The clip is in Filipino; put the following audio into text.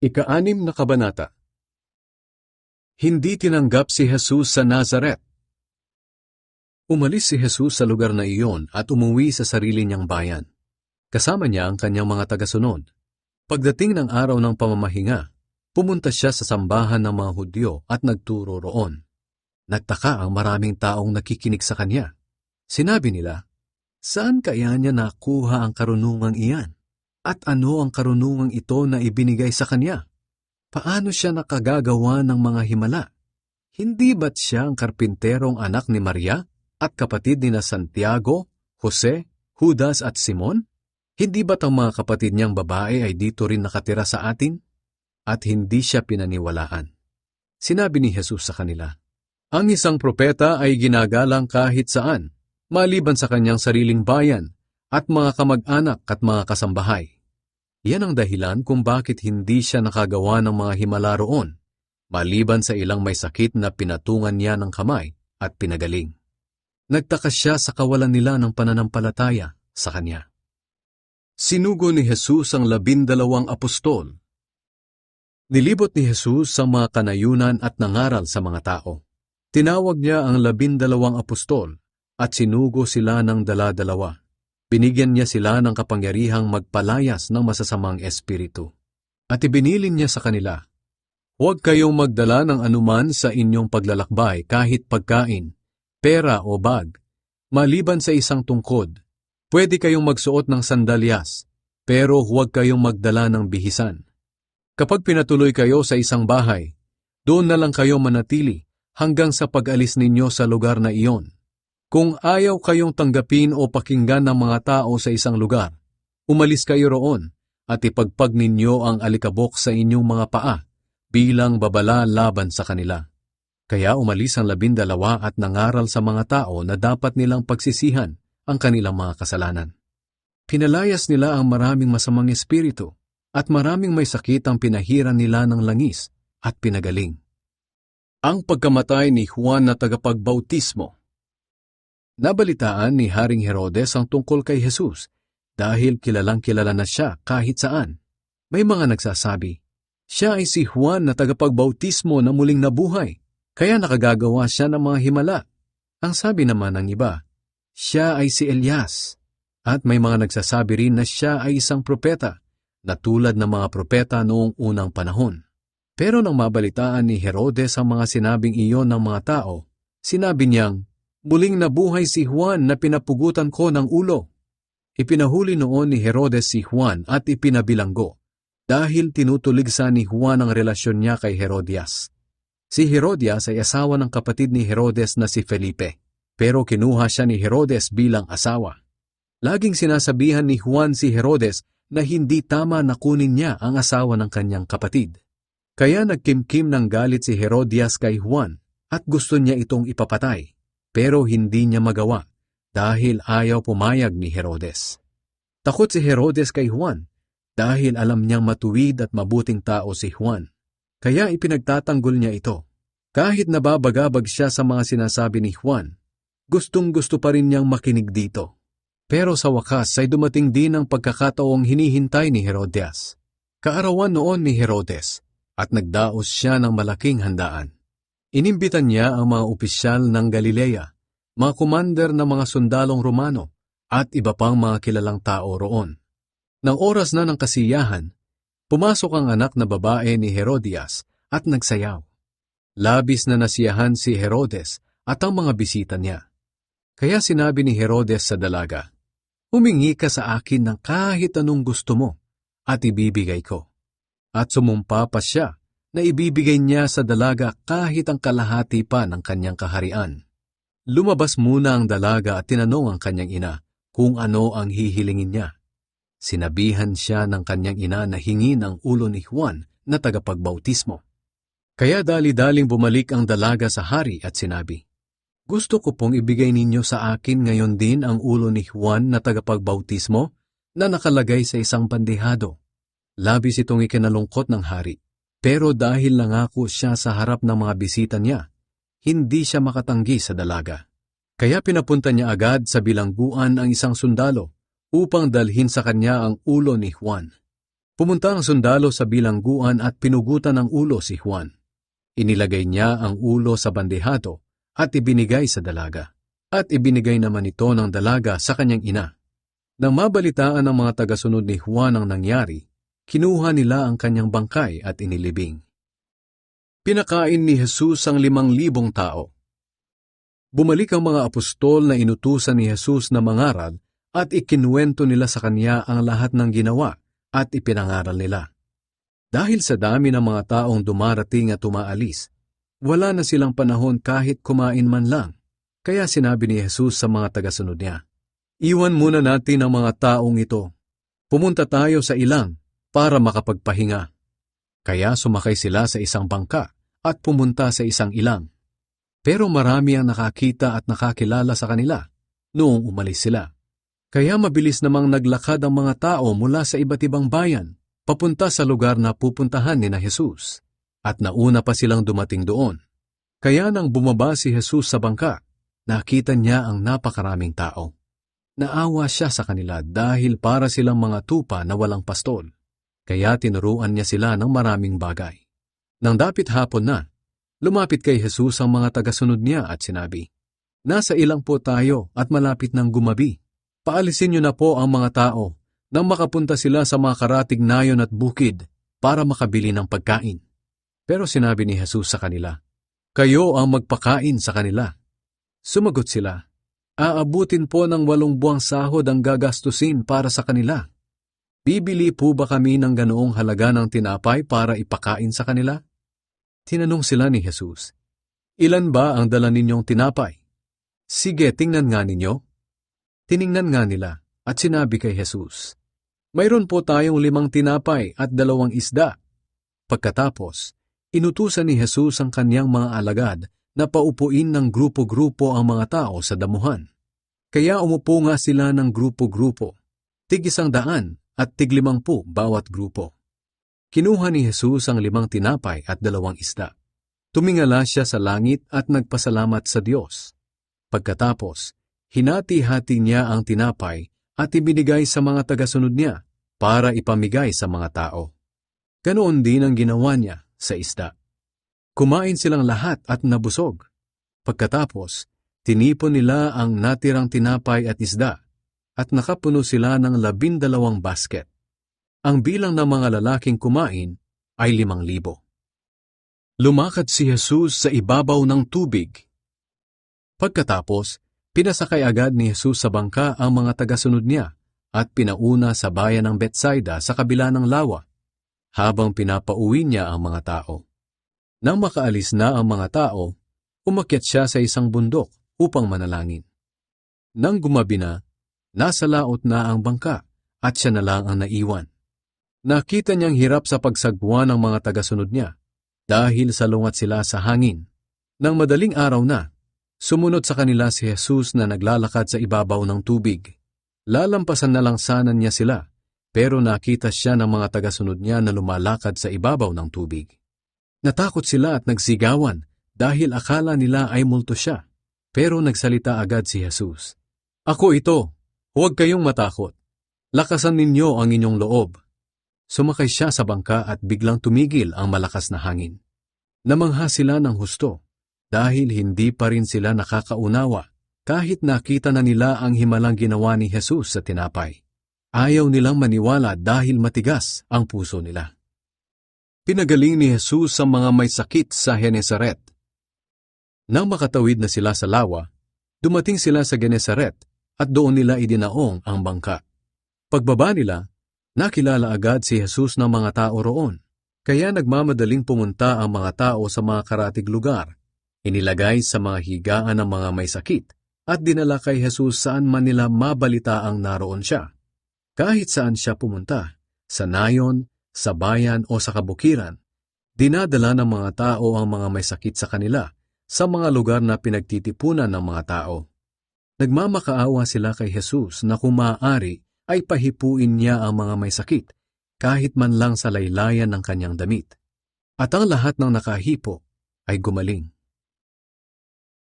Ika-6 na kabanata. Hindi tinanggap si Jesus sa Nazaret. Umalis si Jesus sa lugar na iyon at umuwi sa sarili niyang bayan. Kasama niya ang kanyang mga tagasunod. Pagdating ng araw ng pamamahinga, pumunta siya sa sambahan ng mga Hudyo at nagturo roon. Nagtaka ang maraming taong nakikinig sa kanya. Sinabi nila, "Saan kaya niya nakuha ang karunungang iyan? At ano ang karunungang ito na ibinigay sa kanya? Paano siya nakagagawa ng mga himala? Hindi ba't siya ang karpinterong anak ni Maria at kapatid ni na Santiago, Jose, Judas at Simon? Hindi ba't ang mga kapatid niyang babae ay dito rin nakatira sa atin?" At hindi siya pinaniwalaan. Sinabi ni Jesus sa kanila, "Ang isang propeta ay ginagalang kahit saan, maliban sa kanyang sariling bayan at mga kamag-anak at mga kasambahay. Yan ang dahilan kung bakit hindi siya nakagawa ng mga himala roon, maliban sa ilang may sakit na pinatungan niya ng kamay at pinagaling." Nagtaka siya sa kawalan nila ng pananampalataya sa kanya. Sinugo ni Jesus ang 12 apostol. Nilibot ni Jesus ang mga kanayunan at nangaral sa mga tao. Tinawag niya ang 12 apostol at sinugo sila ng dala-dalawa. Binigyan niya sila ng kapangyarihang magpalayas ng masasamang espiritu. At ibinilin niya sa kanila, "Huwag kayong magdala ng anuman sa inyong paglalakbay kahit pagkain, pera o bag, maliban sa isang tungkod. Pwede kayong magsuot ng sandalyas, pero huwag kayong magdala ng bihisan. Kapag pinatuloy kayo sa isang bahay, doon na lang kayo manatili hanggang sa pag-alis ninyo sa lugar na iyon. Kung ayaw kayong tanggapin o pakinggan ng mga tao sa isang lugar, umalis kayo roon at ipagpag ninyo ang alikabok sa inyong mga paa bilang babala laban sa kanila." Kaya umalis ang 12 at nangaral sa mga tao na dapat nilang pagsisihan ang kanilang mga kasalanan. Pinalayas nila ang maraming masamang espiritu at maraming may sakit ang pinahiran nila ng langis at pinagaling. Ang pagkamatay ni Juan na tagapagbautismo. Nabalitaan ni Haring Herodes ang tungkol kay Jesus dahil kilalang-kilala na siya kahit saan. May mga nagsasabi, siya ay si Juan na tagapagbautismo na muling nabuhay, kaya nakagagawa siya ng mga himala. Ang sabi naman ng iba, siya ay si Elias. At may mga nagsasabi rin na siya ay isang propeta, na tulad ng mga propeta noong unang panahon. Pero nang mabalitaan ni Herodes ang mga sinabing iyon ng mga tao, sinabi niyang, "Muling nabuhay si Juan na pinapugutan ko ng ulo." Ipinahuli noon ni Herodes si Juan at ipinabilanggo, dahil tinutuligsa ni Juan ang relasyon niya kay Herodias. Si Herodias ay asawa ng kapatid ni Herodes na si Felipe, pero kinuha siya ni Herodes bilang asawa. Laging sinasabihan ni Juan si Herodes na hindi tama na kunin niya ang asawa ng kanyang kapatid. Kaya nagkimkim ng galit si Herodias kay Juan at gusto niya itong ipapatay. Pero hindi niya magawa dahil ayaw pumayag ni Herodes. Takot si Herodes kay Juan dahil alam niyang matuwid at mabuting tao si Juan. Kaya ipinagtatanggol niya ito. Kahit nababagabag siya sa mga sinasabi ni Juan, gustong-gusto pa rin niyang makinig dito. Pero sa wakas ay dumating din ang pagkakataong hinihintay ni Herodias. Kaarawan noon ni Herodes at nagdaos siya ng malaking handaan. Inimbitan niya ang mga opisyal ng Galilea, mga komander ng mga sundalong Romano, at iba pang mga kilalang tao roon. Nang oras na ng kasiyahan, pumasok ang anak na babae ni Herodias at nagsayaw. Labis na nasiyahan si Herodes at ang mga bisita niya. Kaya sinabi ni Herodes sa dalaga, "Humingi ka sa akin ng kahit anong gusto mo at ibibigay ko." At sumumpa pa siya na ibibigay niya sa dalaga kahit ang kalahati pa ng kanyang kaharian. Lumabas muna ang dalaga at tinanong ang kanyang ina kung ano ang hihilingin niya. Sinabihan siya ng kanyang ina na hingin ang ulo ni Juan na tagapagbautismo. Kaya dali-daling bumalik ang dalaga sa hari at sinabi, "Gusto ko pong ibigay ninyo sa akin ngayon din ang ulo ni Juan na tagapagbautismo na nakalagay sa isang bandehado." Labis itong ikinalungkot ng hari. Pero dahil nangako siya sa harap ng mga bisita niya, hindi siya makatanggi sa dalaga. Kaya pinapunta niya agad sa bilangguan ang isang sundalo upang dalhin sa kanya ang ulo ni Juan. Pumunta ang sundalo sa bilangguan at pinugutan ng ulo si Juan. Inilagay niya ang ulo sa bandehado at ibinigay sa dalaga. At ibinigay naman ito ng dalaga sa kanyang ina. Nang mabalitaan ng mga tagasunod ni Juan ang nangyari, kinuha nila ang kanyang bangkay at inilibing. Pinakain ni Jesus ang 5,000 tao. Bumalik ang mga apostol na inutusan ni Jesus na mangaral at ikinuwento nila sa kanya ang lahat ng ginawa at ipinangaral nila. Dahil sa dami ng mga taong dumarating at umaalis, wala na silang panahon kahit kumain man lang. Kaya sinabi ni Jesus sa mga tagasunod niya, "Iwan muna natin ang mga taong ito. Pumunta tayo sa ilang para makapagpahinga." Kaya sumakay sila sa isang bangka at pumunta sa isang ilang. Pero marami ang nakakita at nakakilala sa kanila noong umalis sila. Kaya mabilis namang naglakad ang mga tao mula sa iba't ibang bayan, papunta sa lugar na pupuntahan ni na Jesus. At nauna pa silang dumating doon. Kaya nang bumaba si Jesus sa bangka, nakita niya ang napakaraming tao. Naawa siya sa kanila dahil para silang mga tupa na walang pastol. Kaya tinuruan niya sila ng maraming bagay. Nang dapit hapon na, lumapit kay Jesus ang mga tagasunod niya at sinabi, "Nasa ilang po tayo at malapit ng gumabi. Paalisin niyo na po ang mga tao nang makapunta sila sa mga karatig nayon at bukid para makabili ng pagkain." Pero sinabi ni Jesus sa kanila, "Kayo ang magpakain sa kanila." Sumagot sila, "Aabutin po ng 8 buwang sahod ang gagastusin para sa kanila. Bibili po ba kami ng ganoong halaga ng tinapay para ipakain sa kanila?" Tinanong sila ni Jesus, "Ilan ba ang dala ninyong tinapay?" "Sige, tingnan nga ninyo." Tiningnan nga nila at sinabi kay Jesus, "Mayroon po tayong 5 tinapay at 2 isda." Pagkatapos, inutusan ni Jesus ang kanyang mga alagad na paupuin ng grupo-grupo ang mga tao sa damuhan. Kaya umupo nga sila ng grupo-grupo, tig-100 at tig-50 bawat grupo. Kinuha ni Jesus ang 5 tinapay at 2 isda. Tumingala siya sa langit at nagpasalamat sa Diyos. Pagkatapos, hinati-hati niya ang tinapay at ibinigay sa mga tagasunod niya para ipamigay sa mga tao. Ganoon din ang ginawa niya sa isda. Kumain silang lahat at nabusog. Pagkatapos, tinipon nila ang natirang tinapay at isda at nakapuno sila ng 12 basket. Ang bilang ng mga lalaking kumain ay 5,000. Lumakad si Jesus sa ibabaw ng tubig. Pagkatapos, pinasakay agad ni Jesus sa bangka ang mga tagasunod niya at pinauna sa bayan ng Betsaida sa kabila ng lawa, habang pinapauwi niya ang mga tao. Nang makaalis na ang mga tao, umakyat siya sa isang bundok upang manalangin. Nang gumabi na, nasa laot na ang bangka at siya na lang ang naiwan. Nakita niyang hirap sa pagsagwa ng mga tagasunod niya dahil salungat sila sa hangin. Nang madaling araw na, sumunod sa kanila si Jesus na naglalakad sa ibabaw ng tubig. Lalampasan na lang sana niya sila, pero nakita siya ng mga tagasunod niya na lumalakad sa ibabaw ng tubig. Natakot sila at nagsigawan dahil akala nila ay multo siya. Pero nagsalita agad si Jesus, "Ako ito, huwag kayong matakot. Lakasan ninyo ang inyong loob." Sumakay siya sa bangka at biglang tumigil ang malakas na hangin. Namangha sila ng husto dahil hindi pa rin sila nakakaunawa kahit nakita na nila ang himalang ginawa ni Jesus sa tinapay. Ayaw nilang maniwala dahil matigas ang puso nila. Pinagaling ni Jesus ang mga may sakit sa Genesaret. Nang makatawid na sila sa lawa, dumating sila sa Genesaret at doon nila idinaong ang bangka. Pagbaba nila, nakilala agad si Jesus ng mga tao roon, kaya nagmamadaling pumunta ang mga tao sa mga karatig lugar. Inilagay sa mga higaan ng mga may sakit at dinala kay Jesus saan man nila mabalitaang naroon siya. Kahit saan siya pumunta, sa nayon, sa bayan o sa kabukiran, dinadala ng mga tao ang mga may sakit sa kanila sa mga lugar na pinagtitipunan ng mga tao. Nagmamakaawa sila kay Jesus na kung maaari ay pahipuin niya ang mga may sakit kahit man lang sa laylayan ng kanyang damit. At ang lahat ng nakahipo ay gumaling.